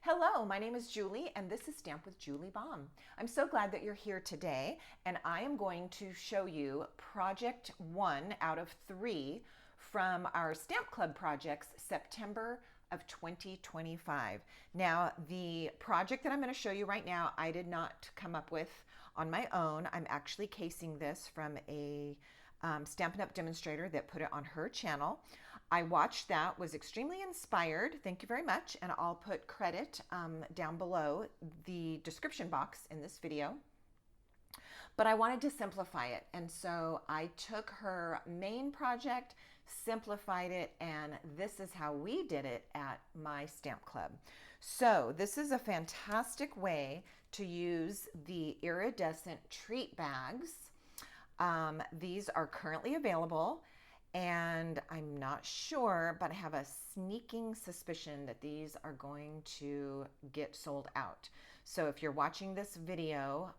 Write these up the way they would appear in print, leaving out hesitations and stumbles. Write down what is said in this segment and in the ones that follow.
Hello, my name is Julie and this is Stamp with Julie Baum. I'm so glad that you're here today and I am going to show you project 1 out of 3 from our Stamp Club projects September of 2025. Now the project that I'm going to show you right now I did not come up with on my own. I'm actually casing this from a Stampin' Up demonstrator that put it on her channel. I watched that, was extremely inspired. Thank you very much. And I'll put credit down below the description box in this video. But I wanted to simplify it. And so I took her main project, simplified it, and this is how we did it at my Stamp Club. So this is a fantastic way to use the iridescent treat bags. These are currently available and I'm not sure, but I have a sneaking suspicion that these are going to get sold out. So if you're watching this video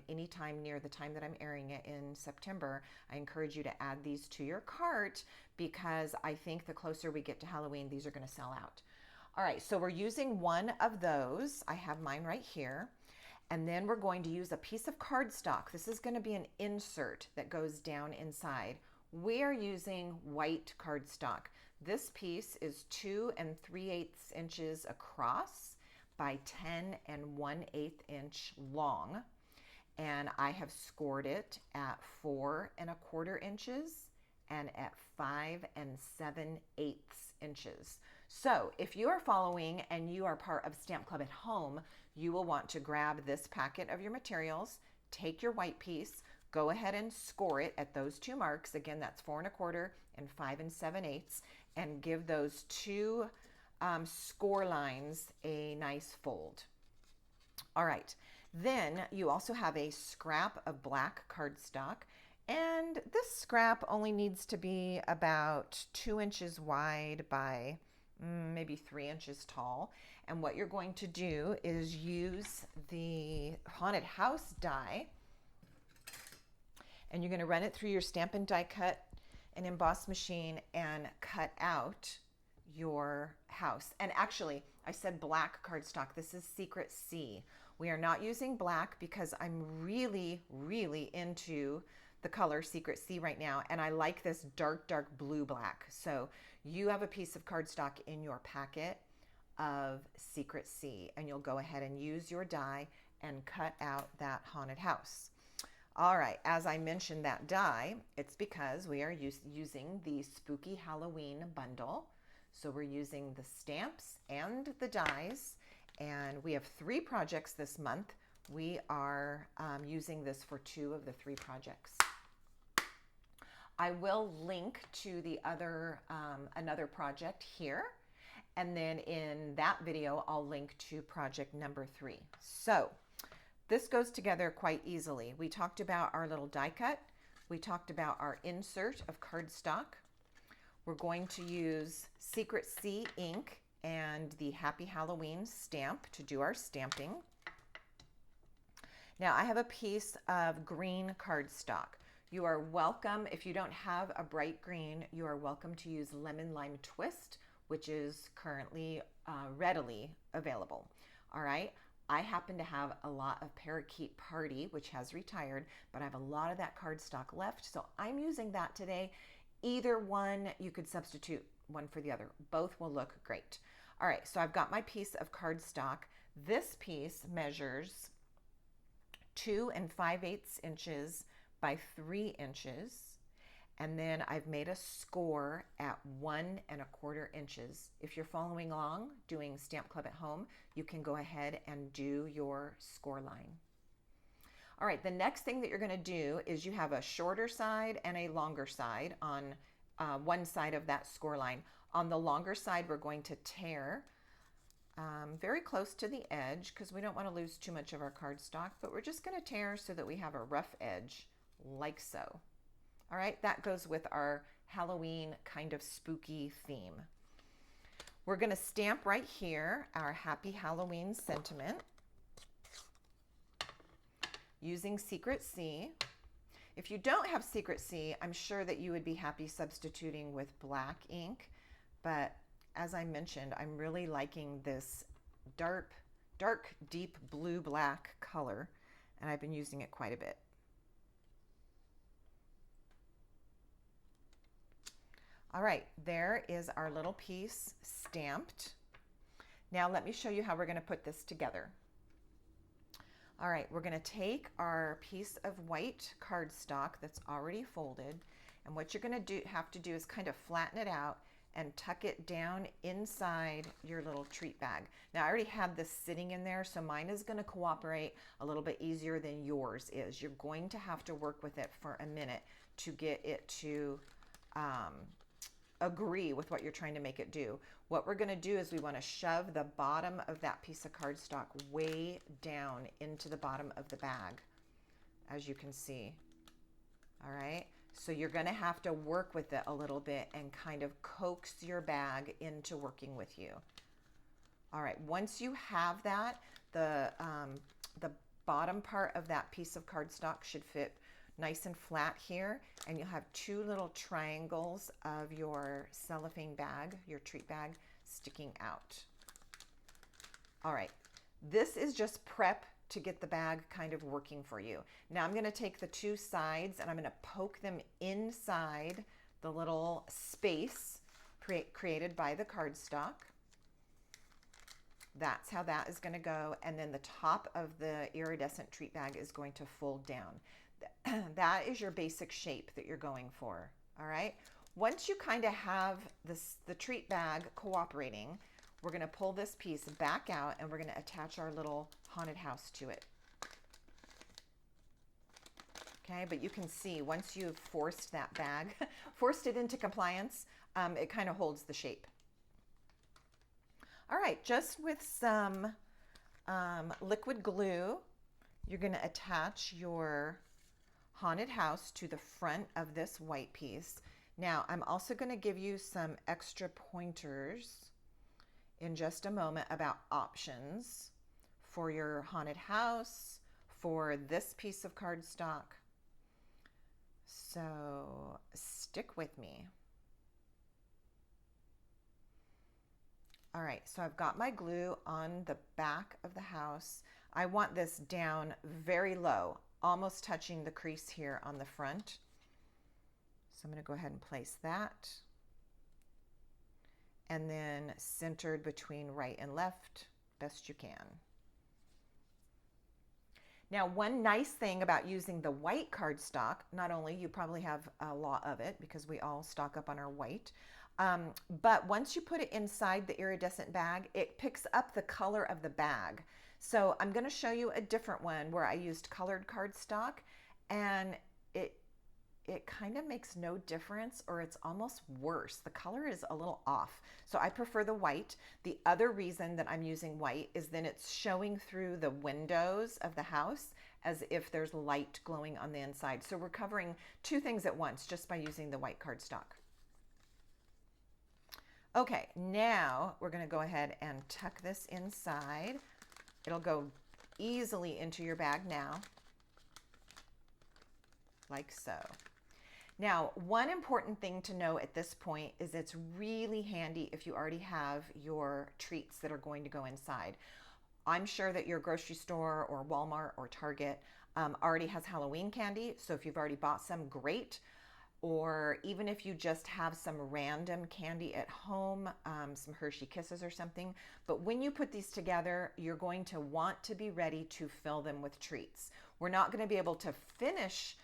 anytime near the time that I'm airing it in September, I encourage you to add these to your cart because I think the closer we get to Halloween, these are going to sell out. All right, so we're using one of those. I have mine right here. And then we're going to use a piece of cardstock. This is going to be an insert that goes down inside. We are using white cardstock. This piece is 2 3/8 inches across by 10 1/8 inch long. And I have scored it at 4 1/4 inches and at 5 7/8 inches. So if you are following and you are part of Stamp Club at home, you will want to grab this packet of your materials, take your white piece, go ahead and score it at those two marks. Again, that's 4 1/4 and 5 7/8, and give those two score lines a nice fold. All right, then you also have a scrap of black cardstock, and this scrap only needs to be about 2 inches wide by maybe 3 inches tall. And what you're going to do is use the haunted house die, and you're going to run it through your Stampin' Die Cut and emboss machine and cut out your house. And actually, I said black cardstock. This is Secret C. We are not using black because I'm really, really into the color Secret C right now, and I like this dark blue black. So you have a piece of cardstock in your packet of Secret C, and you'll go ahead and use your die and cut out that haunted house. All right, as I mentioned that die, it's because we are using the Spooky Halloween bundle. So we're using the stamps and the dies, and we have 3 projects this month. We are using this for 2 of the 3 projects. I will link to the other another project here, and then in that video I'll link to project number 3. So this goes together quite easily. We talked about our little die cut. We talked about our insert of cardstock. We're going to use Secret C ink and the Happy Halloween stamp to do our stamping. Now I have a piece of green cardstock. You are welcome, if you don't have a bright green, you are welcome to use Lemon Lime Twist, which is currently readily available. All right, I happen to have a lot of Parakeet Party, which has retired, but I have a lot of that cardstock left, so I'm using that today. Either one, you could substitute one for the other. Both will look great. All right, so I've got my piece of cardstock. This piece measures 2 5/8 inches by 3 inches, and then I've made a score at 1 1/4 inches. If you're following along doing Stamp Club at home, you can go ahead and do your score line. All right, the next thing that you're going to do is you have a shorter side and a longer side on one side of that score line. On the longer side, we're going to tear very close to the edge because we don't want to lose too much of our cardstock, but we're just going to tear so that we have a rough edge like so. All right, that goes with our Halloween kind of spooky theme. We're going to stamp right here our Happy Halloween sentiment using Secret C. If you don't have Secret C, I'm sure that you would be happy substituting with black ink, but as I mentioned, I'm really liking this dark deep blue black color, and I've been using it quite a bit. All right, there is our little piece stamped. Now let me show you how we're going to put this together. All right, we're going to take our piece of white cardstock that's already folded, and what you're going to have to do is kind of flatten it out and tuck it down inside your little treat bag. Now I already have this sitting in there, so mine is going to cooperate a little bit easier than yours is. You're going to have to work with it for a minute to get it to agree with what you're trying to make it do. What we're going to do is we want to shove the bottom of that piece of cardstock way down into the bottom of the bag, as you can see. All right, so you're going to have to work with it a little bit and kind of coax your bag into working with you. All right, once you have that, the bottom part of that piece of cardstock should fit nice and flat here, and you'll have two little triangles of your cellophane bag, your treat bag, sticking out. All right, this is just prep to get the bag kind of working for you. Now I'm going to take the two sides and I'm going to poke them inside the little space created by the cardstock. That's how that is going to go, and then the top of the iridescent treat bag is going to fold down. That is your basic shape that you're going for. All right, once you kind of have the treat bag cooperating, we're going to pull this piece back out and we're going to attach our little haunted house to it. Okay, but you can see once you've forced that bag, forced it into compliance, it kind of holds the shape. All right, just with some liquid glue, you're going to attach your haunted house to the front of this white piece. Now, I'm also going to give you some extra pointers in just a moment about options for your haunted house, for this piece of cardstock. So stick with me. All right, so I've got my glue on the back of the house. I want this down very low, almost touching the crease here on the front. So I'm going to go ahead and place that. And then centered between right and left, best you can. Now, one nice thing about using the white cardstock, not only you probably have a lot of it because we all stock up on our white, but once you put it inside the iridescent bag, it picks up the color of the bag. So I'm going to show you a different one where I used colored cardstock, and it kind of makes no difference, or it's almost worse. The color is a little off. So I prefer the white. The other reason that I'm using white is then it's showing through the windows of the house as if there's light glowing on the inside. So we're covering two things at once just by using the white cardstock. Okay, now we're going to go ahead and tuck this inside. It'll go easily into your bag now, like so. Now, one important thing to know at this point is it's really handy if you already have your treats that are going to go inside. I'm sure that your grocery store or Walmart or Target already has Halloween candy, so if you've already bought some, great. Or even if you just have some random candy at home, some Hershey Kisses or something. But when you put these together, you're going to want to be ready to fill them with treats. We're not going to be able to finish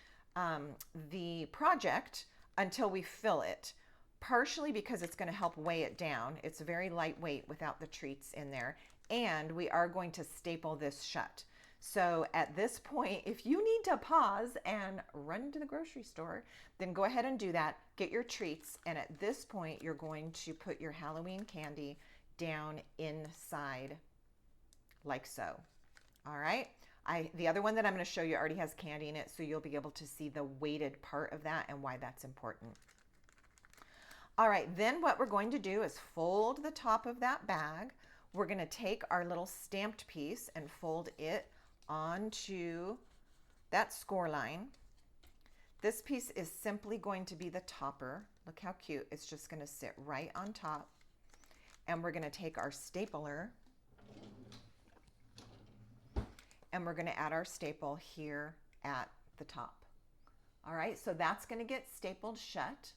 the project until we fill it, partially because it's going to help weigh it down. It's very lightweight without the treats in there, and we are going to staple this shut. So at this point, if you need to pause and run to the grocery store, then go ahead and do that. Get your treats, and at this point, you're going to put your Halloween candy down inside like so. All right. The other one that I'm going to show you already has candy in it, so you'll be able to see the weighted part of that and why that's important. All right, then what we're going to do is fold the top of that bag. We're going to take our little stamped piece and fold it onto that score line. This piece is simply going to be the topper. Look how cute. It's just going to sit right on top. And we're going to take our stapler And we're going to add our staple here at the top. All right, so that's going to get stapled shut.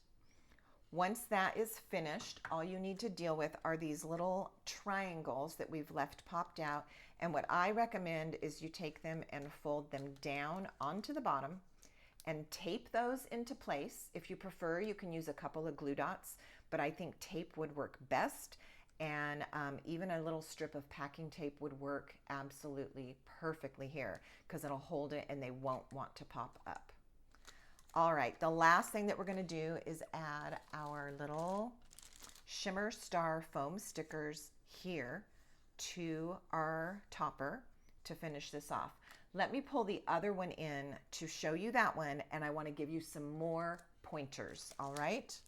Once that is finished, all you need to deal with are these little triangles that we've left popped out. And what I recommend is you take them and fold them down onto the bottom and tape those into place. If you prefer, you can use a couple of glue dots, but I think tape would work best. And even a little strip of packing tape would work absolutely perfectly here because it'll hold it and they won't want to pop up. All right, the last thing that we're going to do is add our little shimmer star foam stickers here to our topper to finish this off. Let me pull the other one in to show you that one, and I want to give you some more pointers, all right?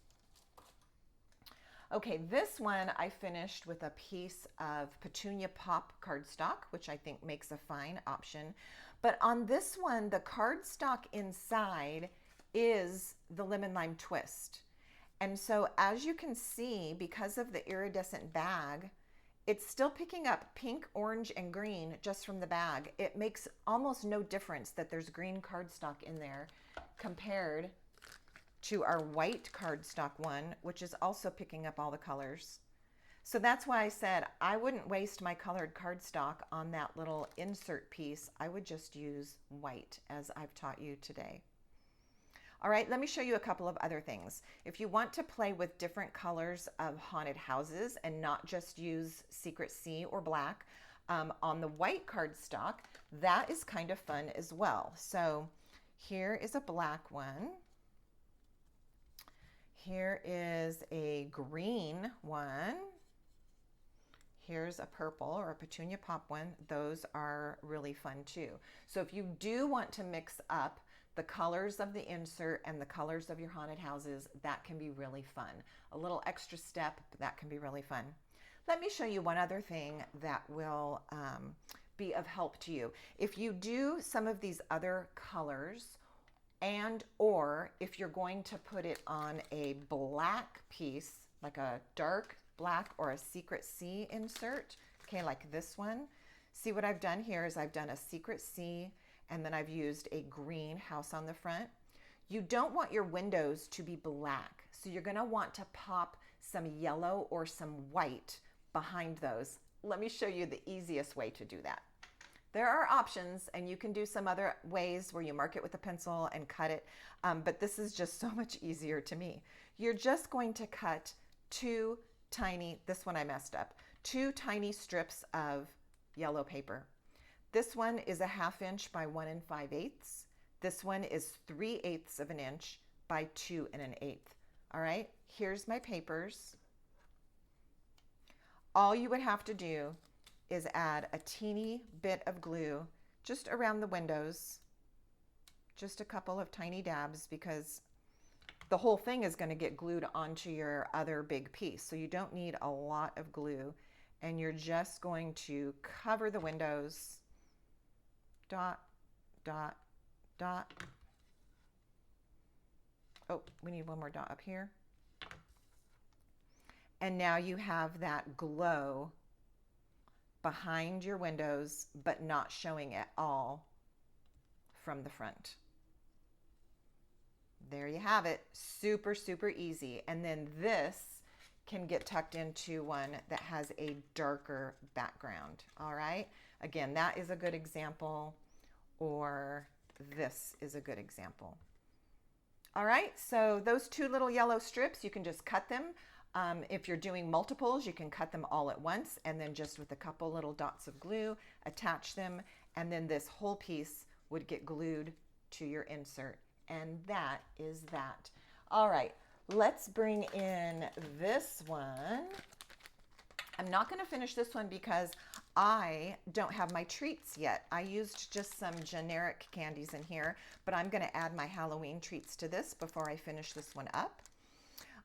Okay, this one I finished with a piece of Petunia Pop cardstock, which I think makes a fine option. But on this one, the cardstock inside is the lemon lime twist. And so as you can see, because of the iridescent bag, it's still picking up pink, orange, and green just from the bag. It makes almost no difference that there's green cardstock in there compared to our white cardstock one, which is also picking up all the colors. So that's why I said I wouldn't waste my colored cardstock on that little insert piece. I would just use white as I've taught you today. All right, let me show you a couple of other things. If you want to play with different colors of haunted houses and not just use Secret Sea or black on the white cardstock, that is kind of fun as well. So here is a black one. Here is a green one. Here's a purple or a Petunia Pop one. Those are really fun too. So if you do want to mix up the colors of the insert and the colors of your haunted houses, that can be really fun. A little extra step, but that can be really fun. Let me show you one other thing that will be of help to you. If you do some of these other colors, and or if you're going to put it on a black piece, like a dark black or a Secret Sea insert, okay, like this one. See what I've done here is I've done a Secret Sea and then I've used a green house on the front. You don't want your windows to be black, so you're gonna want to pop some yellow or some white behind those. Let me show you the easiest way to do that. There are options, and you can do some other ways where you mark it with a pencil and cut it, but this is just so much easier to me. You're just going to cut two tiny, this one I messed up, two tiny strips of yellow paper. This one is a 1/2 inch by 1 5/8. This one is 3/8 of an inch by 2 1/8. All right, here's my papers. All you would have to do is add a teeny bit of glue just around the windows, just a couple of tiny dabs, because the whole thing is going to get glued onto your other big piece. So you don't need a lot of glue, and you're just going to cover the windows. Dot, dot, dot. Oh, we need one more dot up here. And now you have that glow behind your windows, but not showing at all from the front. There you have it. Super, super easy. And then this can get tucked into one that has a darker background. All right. Again, that is a good example, or this is a good example. All right. So those two little yellow strips, you can just cut them. If you're doing multiples, you can cut them all at once and then just with a couple little dots of glue, attach them. And then this whole piece would get glued to your insert. And that is that. All right, let's bring in this one. I'm not going to finish this one because I don't have my treats yet. I used just some generic candies in here, but I'm going to add my Halloween treats to this before I finish this one up.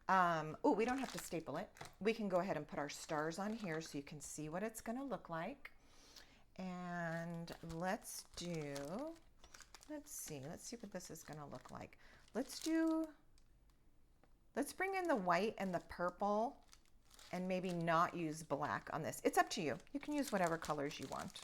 Oh, we don't have to staple it. We can go ahead and put our stars on here so you can see what it's going to look like. And let's see what this is going to look like. Let's bring in the white and the purple and maybe not use black on this. It's up to you. You can use whatever colors you want.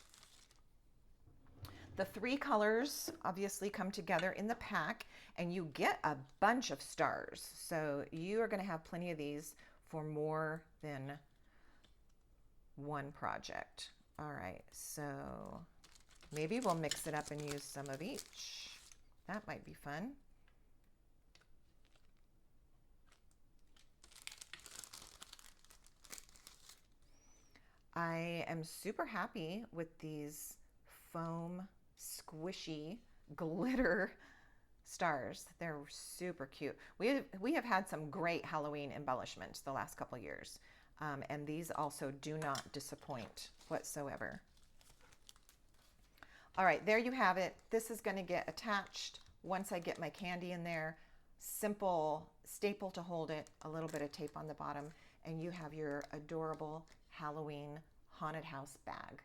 The 3 colors obviously come together in the pack, and you get a bunch of stars. So you are going to have plenty of these for more than one project. All right, so maybe we'll mix it up and use some of each. That might be fun. I am super happy with these foam squishy glitter stars. They're super cute. We have had some great Halloween embellishments the last couple years, and these also do not disappoint whatsoever. All right, there you have it. This is going to get attached once I get my candy in there. Simple staple to hold it, a little bit of tape on the bottom, and you have your adorable Halloween haunted house bag.